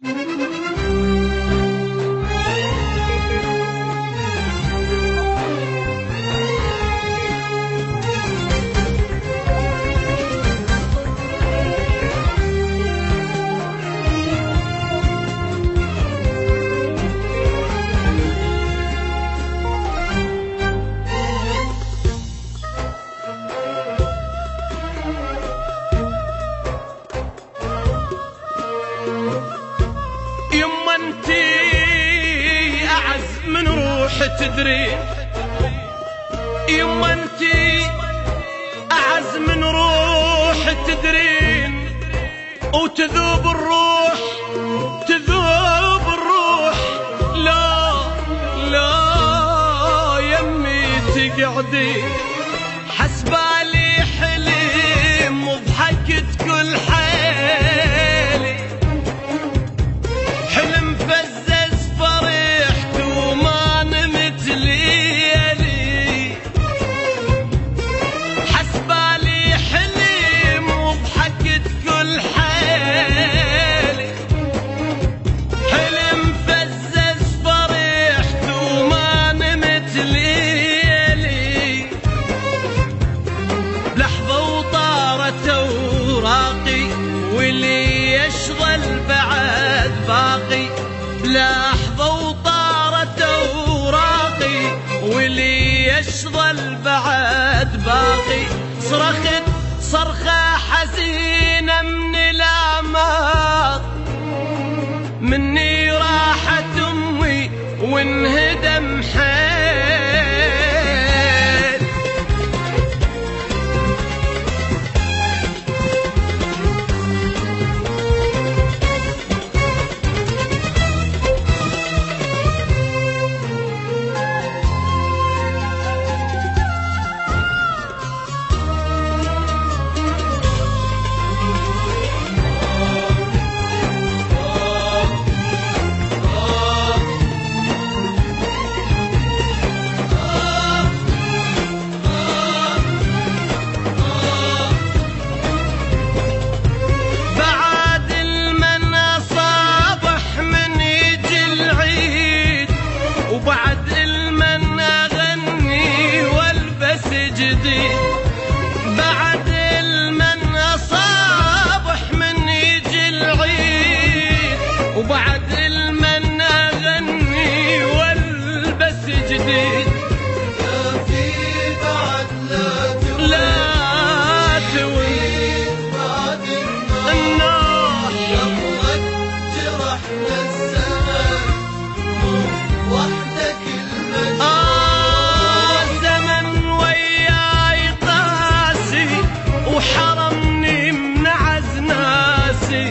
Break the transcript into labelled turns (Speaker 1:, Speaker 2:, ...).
Speaker 1: يما انتي اعز من روح تدرين، يما انتي اعز من روح تدرين، وتذوب الروح تذوب الروح. لا لا يمي تقعدين حسبالي حلم وضحكت كل حالي، حلم فزز فرحت وما نمت ليالي، حسبالي حلم وضحكت كل حالي، حلم فزز فرحت وما نمت ليالي، لحظة وطارت اوراقي واللي يشغل بعد باقي، لحظة وطارت اوراقي واللي يشغل بعد باقي، صرخت صرخة حزينة من الآمال، مني راحت أمي وانهدم حيل. وبعد المن أغني والبس جديد، بعد المن صابح من يجي العيد، وبعد المن أغني والبس جديد،
Speaker 2: لا في بعد
Speaker 1: لا توي
Speaker 2: بعد
Speaker 1: النار
Speaker 2: يمك جرحنا الزمن وحدك
Speaker 1: زمن وياي قاسي وحرمني من عز ناسي،